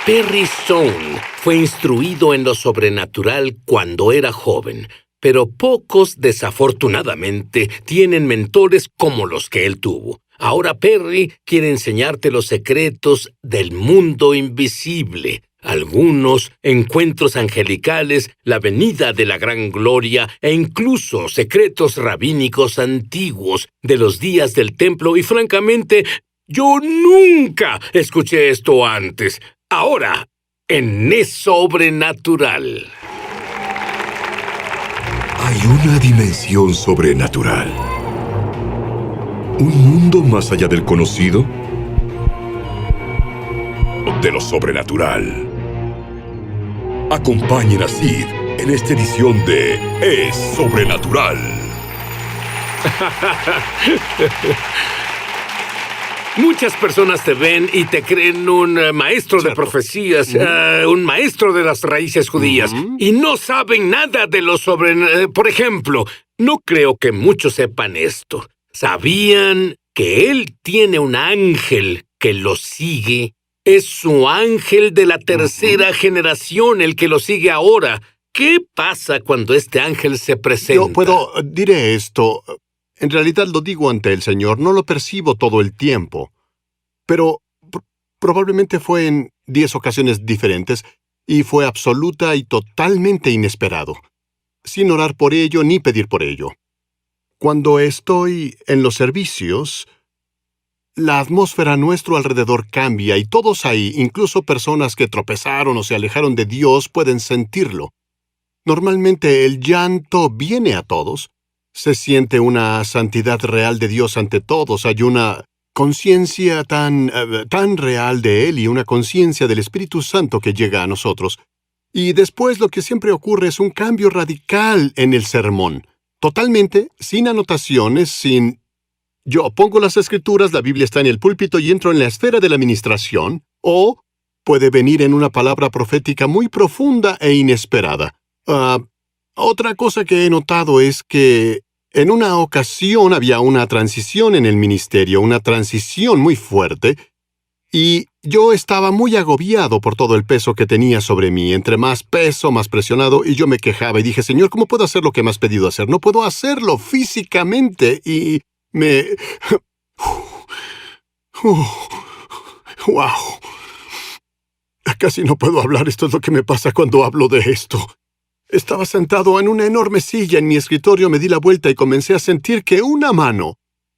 Perry Stone fue instruido en lo sobrenatural cuando era joven, pero pocos, desafortunadamente, tienen mentores como los que él tuvo. Ahora Perry quiere enseñarte los secretos del mundo invisible. Algunos encuentros angelicales, la venida de la gran gloria e incluso secretos rabínicos antiguos de los días del templo y francamente, yo nunca escuché esto antes. Ahora, en Es Sobrenatural. Hay una dimensión sobrenatural. ¿Un mundo más allá del conocido? De lo sobrenatural. Acompañen a Sid en esta edición de Es Sobrenatural. Muchas personas te ven y te creen un maestro de profecías, un maestro de las raíces judías, y no saben nada de lo por ejemplo, no creo que muchos sepan esto. ¿Sabían que él tiene un ángel que lo sigue? Es su ángel de la tercera generación el que lo sigue ahora. ¿Qué pasa cuando este ángel se presenta? Diré esto. En realidad lo digo ante el Señor, no lo percibo todo el tiempo. Pero probablemente fue en 10 ocasiones diferentes y fue absoluta y totalmente inesperado, sin orar por ello ni pedir por ello. Cuando estoy en los servicios, la atmósfera a nuestro alrededor cambia y todos ahí, incluso personas que tropezaron o se alejaron de Dios, pueden sentirlo. Normalmente el llanto viene a todos. Se siente una santidad real de Dios ante todos. Hay una conciencia tan real de Él y una conciencia del Espíritu Santo que llega a nosotros. Y después lo que siempre ocurre es un cambio radical en el sermón. Totalmente, sin anotaciones, sin... Yo pongo las escrituras, la Biblia está en el púlpito y entro en la esfera de la administración, o puede venir en una palabra profética muy profunda e inesperada. Otra cosa que he notado es que en una ocasión había una transición en el ministerio, una transición muy fuerte, y yo estaba muy agobiado por todo el peso que tenía sobre mí. Entre más peso, más presionado, y yo me quejaba y dije, Señor, ¿cómo puedo hacer lo que me has pedido hacer? No puedo hacerlo físicamente, y ¡Wow! Casi no puedo hablar, esto es lo que me pasa cuando hablo de esto. Estaba sentado en una enorme silla en mi escritorio, me di la vuelta y comencé a sentir que una mano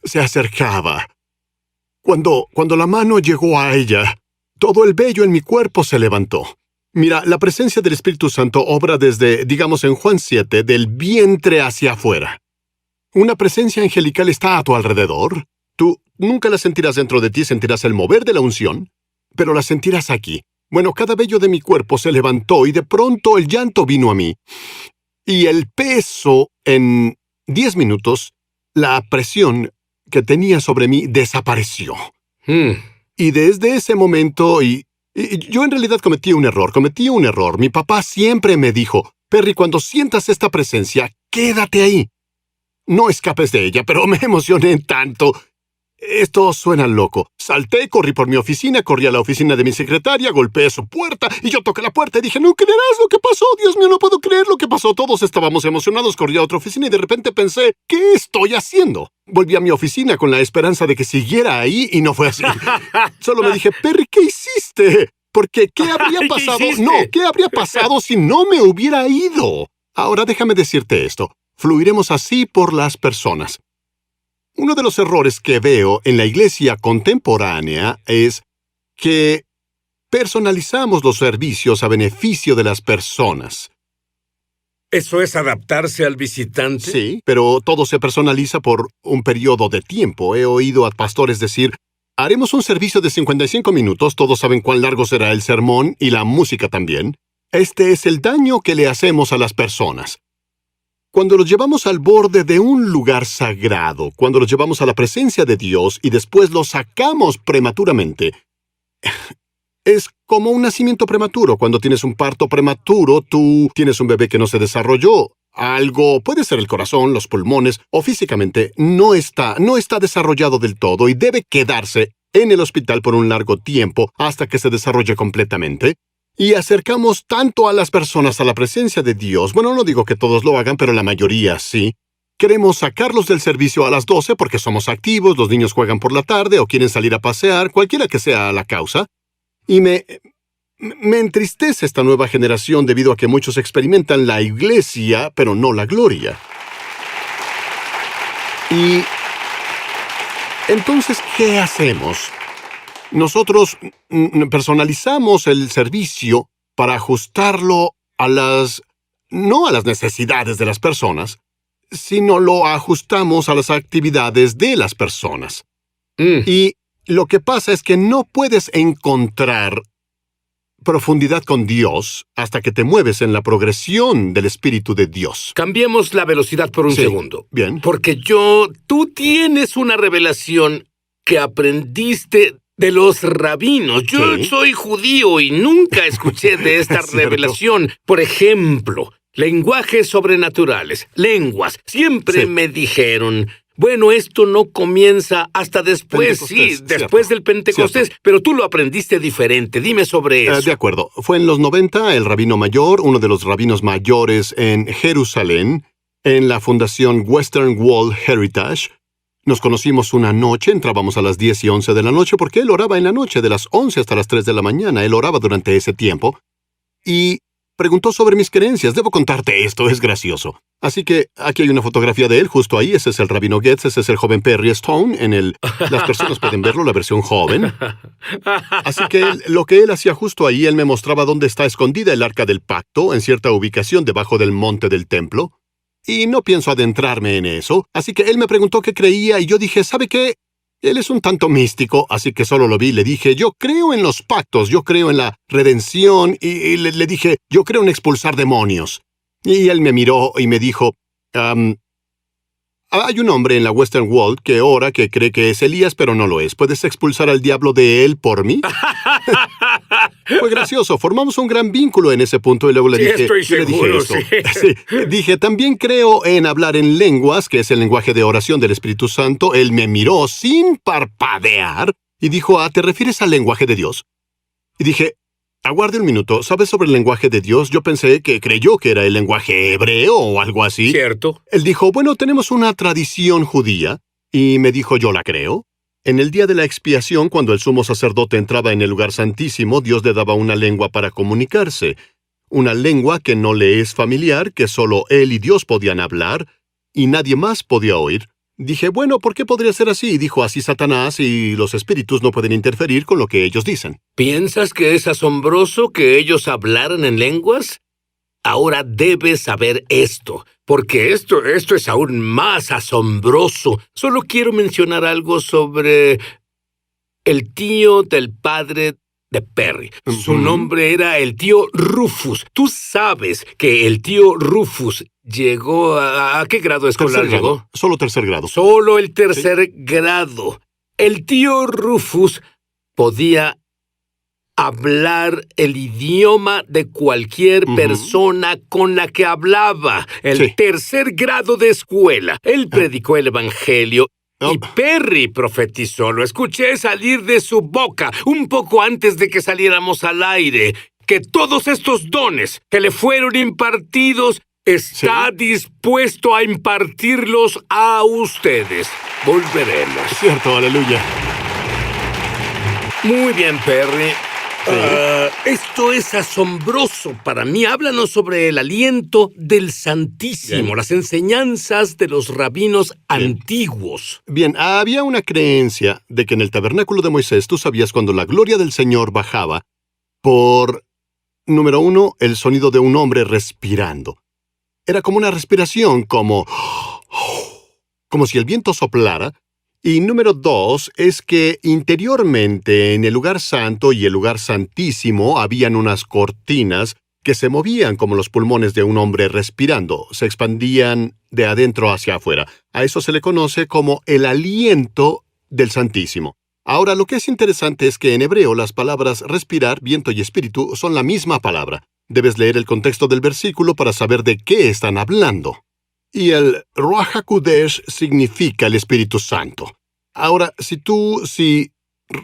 se acercaba. Cuando la mano llegó a ella, todo el vello en mi cuerpo se levantó. Mira, la presencia del Espíritu Santo obra desde, digamos en Juan 7, del vientre hacia afuera. Una presencia angelical está a tu alrededor. Tú nunca la sentirás dentro de ti, sentirás el mover de la unción, pero la sentirás aquí. Bueno, cada vello de mi cuerpo se levantó y de pronto el llanto vino a mí. Y el peso, en 10 minutos, la presión que tenía sobre mí desapareció. Y desde ese momento, y yo en realidad cometí un error. Mi papá siempre me dijo, Perry, cuando sientas esta presencia, quédate ahí. No escapes de ella, pero me emocioné tanto. Esto suena loco. Salté, corrí por mi oficina, corrí a la oficina de mi secretaria, golpeé su puerta, y yo toqué la puerta y dije, no creerás lo que pasó, Dios mío, no puedo creer lo que pasó. Todos estábamos emocionados, corrí a otra oficina y de repente pensé, ¿qué estoy haciendo? Volví a mi oficina con la esperanza de que siguiera ahí y no fue así. Solo me dije, Perry, ¿qué hiciste? Porque, ¿qué habría pasado? ¿Qué habría pasado si no me hubiera ido? Ahora déjame decirte esto. Fluiremos así por las personas. Uno de los errores que veo en la iglesia contemporánea es que personalizamos los servicios a beneficio de las personas. ¿Eso es adaptarse al visitante? Sí, pero todo se personaliza por un periodo de tiempo. He oído a pastores decir, haremos un servicio de 55 minutos, todos saben cuán largo será el sermón y la música también. Este es el daño que le hacemos a las personas. Cuando los llevamos al borde de un lugar sagrado, cuando los llevamos a la presencia de Dios y después los sacamos prematuramente, es como un nacimiento prematuro. Cuando tienes un parto prematuro, tú tienes un bebé que no se desarrolló. Algo, puede ser el corazón, los pulmones, o físicamente, no está desarrollado del todo y debe quedarse en el hospital por un largo tiempo hasta que se desarrolle completamente, y acercamos tanto a las personas a la presencia de Dios. Bueno, no digo que todos lo hagan, pero la mayoría sí. Queremos sacarlos del servicio a las 12 porque somos activos, los niños juegan por la tarde o quieren salir a pasear, cualquiera que sea la causa. Y me entristece esta nueva generación debido a que muchos experimentan la iglesia, pero no la gloria. Y entonces, ¿qué hacemos? Nosotros personalizamos el servicio para ajustarlo no a las necesidades de las personas, sino lo ajustamos a las actividades de las personas. Y lo que pasa es que no puedes encontrar profundidad con Dios hasta que te mueves en la progresión del Espíritu de Dios. Cambiemos la velocidad por un Sí, segundo. bien. Porque tú tienes una revelación que aprendiste de los rabinos. Yo Sí. soy judío y nunca escuché de esta Es cierto. revelación. Por ejemplo, lenguajes sobrenaturales, lenguas. Siempre Sí. me dijeron, bueno, esto no comienza hasta después, Pentecostés, sí, después cierto. del Pentecostés, Cierto. pero tú lo aprendiste diferente. Dime sobre eso. De acuerdo. Fue en los 90, el rabino mayor, uno de los rabinos mayores en Jerusalén, en la fundación Western Wall Heritage. Nos conocimos una noche, entrábamos a las 10 y 11 de la noche porque él oraba en la noche, de las 11 hasta las 3 de la mañana. Él oraba durante ese tiempo. Y preguntó sobre mis creencias. Debo contarte esto, es gracioso. Así que aquí hay una fotografía de él, justo ahí. Ese es el rabino Getz, ese es el joven Perry Stone. Las personas pueden verlo, la versión joven. Así que lo que él hacía justo ahí, él me mostraba dónde está escondida el Arca del Pacto, en cierta ubicación debajo del monte del templo. Y no pienso adentrarme en eso, así que él me preguntó qué creía y yo dije, ¿sabe qué? Él es un tanto místico, así que solo lo vi. Le dije, yo creo en los pactos, yo creo en la redención, y le dije, yo creo en expulsar demonios. Y él me miró y me dijo, hay un hombre en la Western Wall que ora que cree que es Elías, pero no lo es. ¿Puedes expulsar al diablo de él por mí? Fue gracioso. Formamos un gran vínculo en ese punto y luego le Sí, dije... estoy yo le dije seguro, esto. sí. Sí. Dije, también creo en hablar en lenguas, que es el lenguaje de oración del Espíritu Santo. Él me miró sin parpadear y dijo, ¿te refieres al lenguaje de Dios? Y dije, aguarde un minuto. ¿Sabes sobre el lenguaje de Dios? Yo pensé que creyó que era el lenguaje hebreo o algo así. ¿Cierto? Él dijo, bueno, tenemos una tradición judía. Y me dijo, yo la creo. En el día de la expiación, cuando el sumo sacerdote entraba en el lugar santísimo, Dios le daba una lengua para comunicarse. Una lengua que no le es familiar, que solo él y Dios podían hablar, y nadie más podía oír. Dije, bueno, ¿por qué podría ser así? Dijo, así Satanás y los espíritus no pueden interferir con lo que ellos dicen. ¿Piensas que es asombroso que ellos hablaran en lenguas? Ahora debes saber esto, porque esto es aún más asombroso. Solo quiero mencionar algo sobre el tío del padre de Perry. Su nombre era el tío Rufus. Tú sabes que el tío Rufus llegó ¿a qué grado escolar Tercer grado. llegó? Solo tercer grado. Solo el tercer grado. El tío Rufus podía hablar el idioma de cualquier persona con la que hablaba. El Sí. tercer grado de escuela. Él predicó el evangelio. Y Perry profetizó. Lo escuché salir de su boca un poco antes de que saliéramos al aire. Que todos estos dones que le fueron impartidos está dispuesto a impartirlos a ustedes. Volveremos. Cierto, aleluya. Muy bien, Perry. Esto es asombroso para mí. Háblanos sobre el aliento del Santísimo, Bien. las enseñanzas de los rabinos antiguos. Bien, había una creencia de que en el tabernáculo de Moisés tú sabías cuando la gloria del Señor bajaba por, número 1, el sonido de un hombre respirando. Era como una respiración, como si el viento soplara. Y número 2 es que interiormente en el lugar santo y el lugar santísimo habían unas cortinas que se movían como los pulmones de un hombre respirando, se expandían de adentro hacia afuera. A eso se le conoce como el aliento del Santísimo. Ahora, lo que es interesante es que en hebreo las palabras respirar, viento y espíritu son la misma palabra. Debes leer el contexto del versículo para saber de qué están hablando. Y el Ruach HaKodesh significa el Espíritu Santo. Ahora, si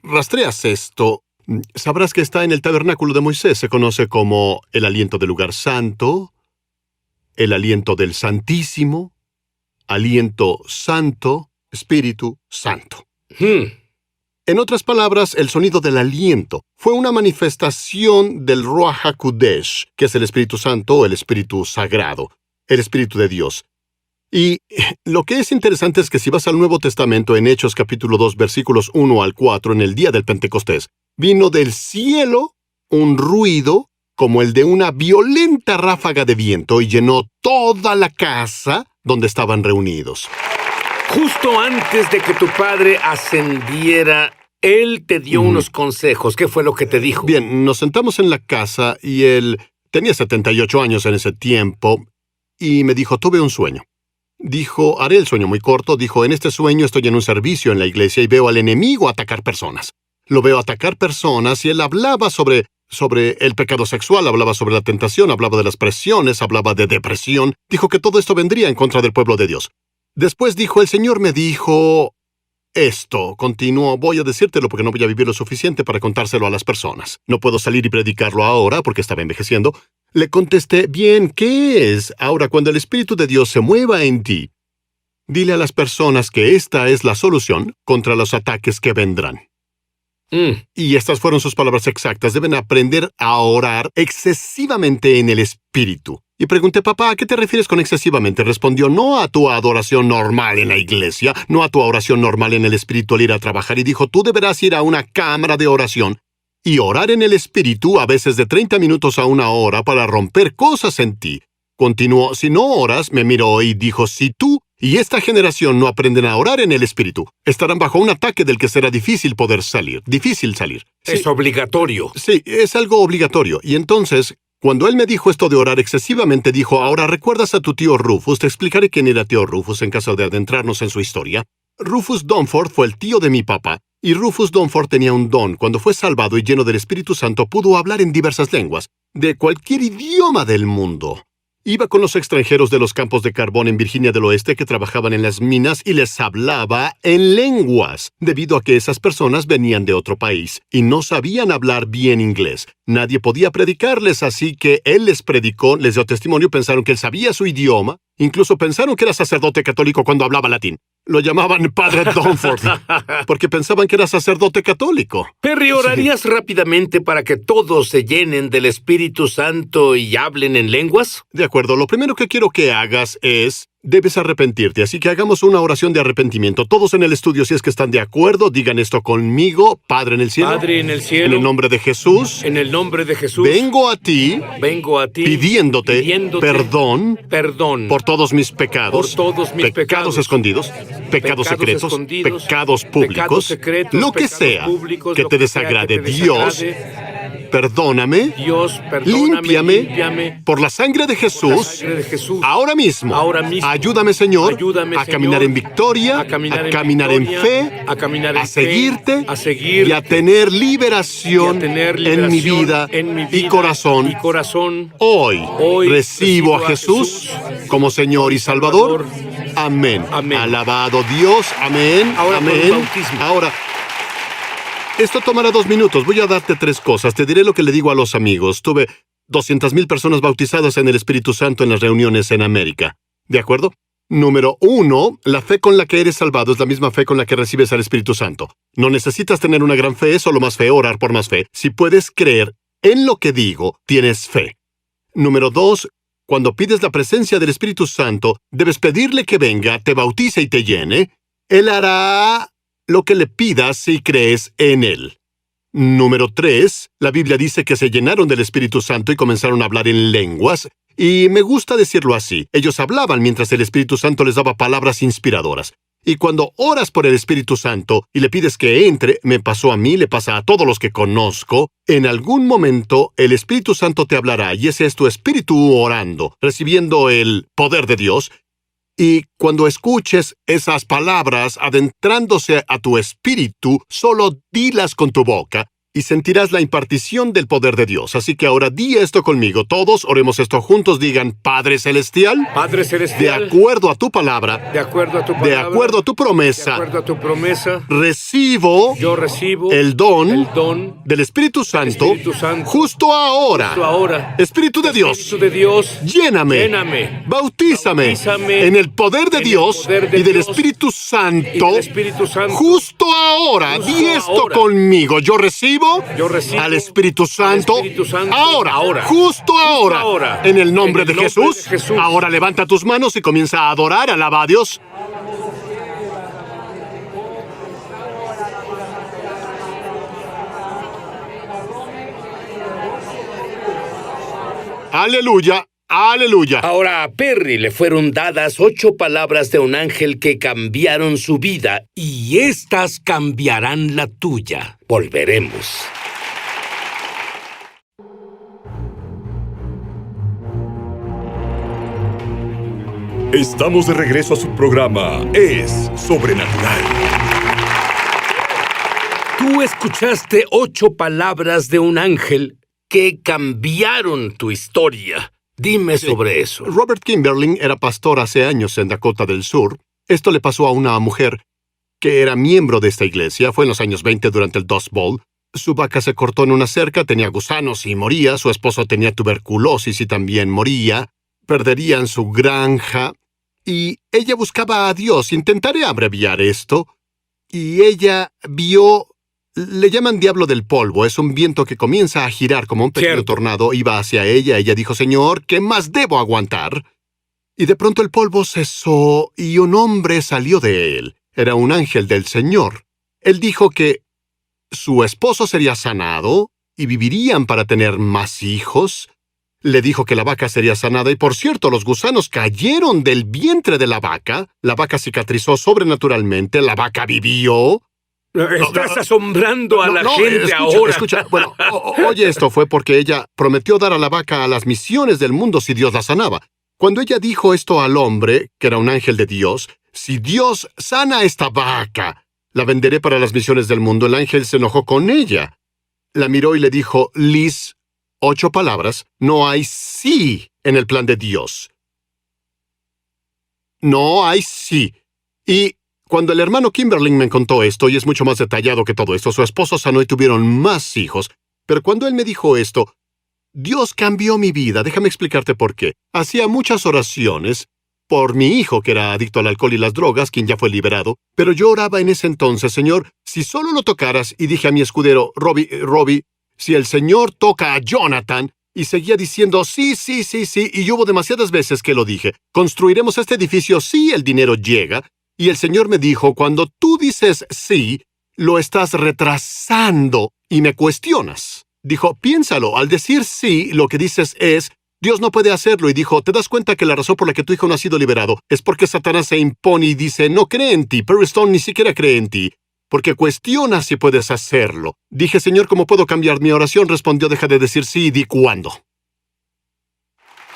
rastreas esto, sabrás que está en el tabernáculo de Moisés. Se conoce como el aliento del lugar santo, el aliento del Santísimo, aliento santo, Espíritu Santo. En otras palabras, el sonido del aliento fue una manifestación del Ruach HaKodesh, que es el Espíritu Santo o el Espíritu Sagrado, el Espíritu de Dios. Y lo que es interesante es que si vas al Nuevo Testamento, en Hechos capítulo 2, versículos 1 al 4, en el día del Pentecostés, vino del cielo un ruido como el de una violenta ráfaga de viento y llenó toda la casa donde estaban reunidos. Justo antes de que tu padre ascendiera, él te dio unos consejos. ¿Qué fue lo que te dijo? Bien, nos sentamos en la casa y él tenía 78 años en ese tiempo y me dijo, tuve un sueño. Dijo, haré el sueño muy corto. Dijo, en este sueño estoy en un servicio en la iglesia y veo al enemigo atacar personas. Lo veo atacar personas y él hablaba sobre el pecado sexual, hablaba sobre la tentación, hablaba de las presiones, hablaba de depresión. Dijo que todo esto vendría en contra del pueblo de Dios. Después dijo, el Señor me dijo esto. Continuó, voy a decírtelo porque no voy a vivir lo suficiente para contárselo a las personas. No puedo salir y predicarlo ahora porque estaba envejeciendo. Le contesté, bien, ¿qué es? Ahora, cuando el Espíritu de Dios se mueva en ti, dile a las personas que esta es la solución contra los ataques que vendrán. Y estas fueron sus palabras exactas. Deben aprender a orar excesivamente en el Espíritu. Y pregunté, papá, ¿a qué te refieres con excesivamente? Respondió, no a tu adoración normal en la iglesia, no a tu oración normal en el Espíritu al ir a trabajar. Y dijo, tú deberás ir a una cámara de oración y orar en el Espíritu a veces de 30 minutos a una hora para romper cosas en ti. Continuó, si no oras, me miró y dijo, si tú y esta generación no aprenden a orar en el Espíritu, estarán bajo un ataque del que será difícil poder salir. Difícil salir. Es obligatorio. Sí, es algo obligatorio. Y entonces, cuando él me dijo esto de orar excesivamente, dijo, ahora recuerdas a tu tío Rufus. Te explicaré quién era tío Rufus en caso de adentrarnos en su historia. Rufus Dunford fue el tío de mi papá, y Rufus Dunford tenía un don. Cuando fue salvado y lleno del Espíritu Santo, pudo hablar en diversas lenguas, de cualquier idioma del mundo. Iba con los extranjeros de los campos de carbón en Virginia del Oeste que trabajaban en las minas y les hablaba en lenguas, debido a que esas personas venían de otro país y no sabían hablar bien inglés. Nadie podía predicarles, así que él les predicó, les dio testimonio, pensaron que él sabía su idioma, incluso pensaron que era sacerdote católico cuando hablaba latín. Lo llamaban Padre Dunford, porque pensaban que era sacerdote católico. Perry, ¿orarías rápidamente para que todos se llenen del Espíritu Santo y hablen en lenguas? De acuerdo, lo primero que quiero que hagas es... debes arrepentirte, así que hagamos una oración de arrepentimiento. Todos en el estudio, si es que están de acuerdo, digan esto conmigo. Padre en el cielo. Padre en el cielo. En el nombre de Jesús. En el nombre de Jesús. Vengo a ti. Pidiéndote perdón. Por todos mis pecados. Por todos mis pecados escondidos. Pecados secretos. Pecados públicos. Lo que sea que te desagrade. Dios, perdóname. Dios, Límpiame por la sangre de Jesús. Ahora mismo. Ayúdame, Señor, a caminar en victoria, a caminar en fe, a seguirte y a tener liberación en mi vida y corazón. Hoy recibo a Jesús como Señor y Salvador. Amén. Alabado Dios. Amén. Amén. Ahora, esto tomará 2 minutos. Voy a darte 3 cosas. Te diré lo que le digo a los amigos. Tuve 200,000 personas bautizadas en el Espíritu Santo en las reuniones en América. ¿De acuerdo? Número 1, la fe con la que eres salvado es la misma fe con la que recibes al Espíritu Santo. No necesitas tener una gran fe, solo más fe, orar por más fe. Si puedes creer en lo que digo, tienes fe. Número 2, cuando pides la presencia del Espíritu Santo, debes pedirle que venga, te bautice y te llene. Él hará lo que le pidas si crees en Él. Número 3, la Biblia dice que se llenaron del Espíritu Santo y comenzaron a hablar en lenguas. Y me gusta decirlo así. Ellos hablaban mientras el Espíritu Santo les daba palabras inspiradoras. Y cuando oras por el Espíritu Santo y le pides que entre, me pasó a mí, le pasa a todos los que conozco, en algún momento el Espíritu Santo te hablará y ese es tu espíritu orando, recibiendo el poder de Dios. Y cuando escuches esas palabras adentrándose a tu espíritu, solo dilas con tu boca y sentirás la impartición del poder de Dios. Así que ahora di esto conmigo. Todos oremos esto juntos. Digan, Padre Celestial, Padre de Celestial, acuerdo a tu palabra, de acuerdo a tu palabra, de acuerdo a tu de promesa, acuerdo a tu promesa, recibo yo recibo el don del del Espíritu Santo Espíritu Santo justo ahora. justo ahora. Espíritu de Dios, Espíritu de Dios, lléname, lléname, bautízame bautízame en el poder de en el Dios poder de y del Dios Espíritu y Santo del Espíritu Santo. justo ahora. Justo Di esto ahora. conmigo. Yo recibo Yo al Espíritu Santo, Espíritu Santo ahora, justo ahora, ahora, en el nombre, en el de, nombre Jesús. de Jesús. Ahora levanta tus manos y comienza a adorar, alaba a Dios. Aleluya, aleluya. Ahora a Perry le fueron dadas 8 palabras de un ángel que cambiaron su vida, y éstas cambiarán la tuya. Volveremos. Estamos de regreso a su programa Es Sobrenatural. Tú escuchaste 8 palabras de un ángel que cambiaron tu historia. Dime sobre eso. Robert Kimberling era pastor hace años en Dakota del Sur. Esto le pasó a una mujer que era miembro de esta iglesia. Fue en los años 20 durante el Dust Bowl. Su vaca se cortó en una cerca, tenía gusanos y moría. Su esposo tenía tuberculosis y también moría. Perderían su granja. Y ella buscaba a Dios. Intentaré abreviar esto. Y ella vio... Le llaman diablo del polvo. Es un viento que comienza a girar como un pequeño Cierto. tornado. Iba hacia ella. Ella dijo, Señor, ¿qué más debo aguantar? Y de pronto el polvo cesó y un hombre salió de él. Era un ángel del Señor. Él dijo que su esposo sería sanado y vivirían para tener más hijos. Le dijo que la vaca sería sanada y, por cierto, los gusanos cayeron del vientre de la vaca cicatrizó sobrenaturalmente, la vaca vivió. Estás asombrando a la gente escucha, ahora. Escucha, bueno, oye, esto fue porque ella prometió dar a la vaca a las misiones del mundo si Dios la sanaba. Cuando ella dijo esto al hombre, que era un ángel de Dios, si Dios sana a esta vaca, la venderé para las misiones del mundo. El ángel se enojó con ella. La miró y le dijo, Liz, 8 palabras, no hay sí en el plan de Dios. No hay sí. Y cuando el hermano Kimberling me contó esto, y es mucho más detallado que todo esto, su esposo sanó y tuvieron más hijos, pero cuando él me dijo esto, Dios cambió mi vida. Déjame explicarte por qué. Hacía muchas oraciones por mi hijo, que era adicto al alcohol y las drogas, quien ya fue liberado, pero yo oraba en ese entonces, Señor, si solo lo tocaras, y dije a mi escudero, Robbie, si el Señor toca a Jonathan, y seguía diciendo, sí, y hubo demasiadas veces que lo dije, construiremos este edificio si el dinero llega, y el Señor me dijo, cuando tú dices sí, lo estás retrasando y me cuestionas. Dijo, piénsalo, al decir sí, lo que dices es, Dios no puede hacerlo, y dijo, ¿te das cuenta que la razón por la que tu hijo no ha sido liberado es porque Satanás se impone y dice, no cree en ti, Perry Stone ni siquiera cree en ti, porque cuestiona si puedes hacerlo? Dije, Señor, ¿cómo puedo cambiar mi oración? Respondió, deja de decir sí y di cuándo.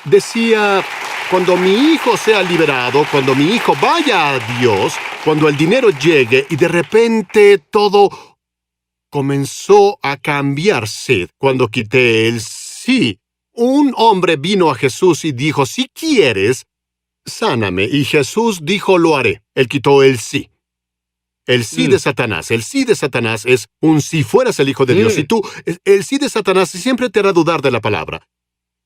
Decía, cuando mi hijo sea liberado, cuando mi hijo vaya a Dios, cuando el dinero llegue, y de repente todo comenzó a cambiarse cuando quité el sí. Un hombre vino a Jesús y dijo, si quieres, sáname. Y Jesús dijo, lo haré. Él quitó el sí. El sí de Satanás. El sí de Satanás es un si fueras el Hijo de Dios. Y tú, el sí de Satanás siempre te hará dudar de la palabra.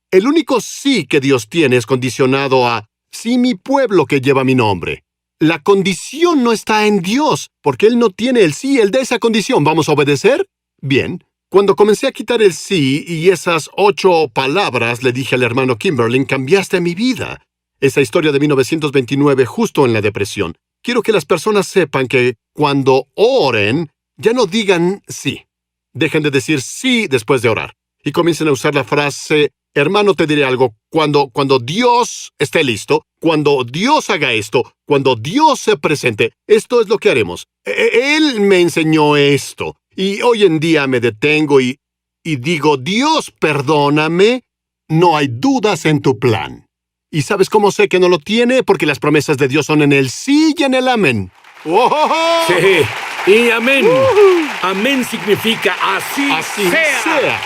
El único sí que Dios tiene es condicionado a sí mi pueblo que lleva mi nombre. La condición no está en Dios, porque Él no tiene el sí, Él da esa condición. ¿Vamos a obedecer? Bien. Cuando comencé a quitar el sí y esas 8 palabras, le dije al hermano Kimberling, cambiaste mi vida. Esa historia de 1929, justo en la depresión. Quiero que las personas sepan que cuando oren, ya no digan sí. Dejen de decir sí después de orar. Y comiencen a usar la frase, hermano, te diré algo, cuando Dios esté listo, cuando Dios haga esto, cuando Dios se presente, esto es lo que haremos. Él me enseñó esto. Y hoy en día me detengo y digo, Dios, perdóname, no hay dudas en tu plan. ¿Y sabes cómo sé que no lo tiene? Porque las promesas de Dios son en el sí y en el amén. ¡Oh! Sí, Y amén. Amén significa así, Así sea. sea.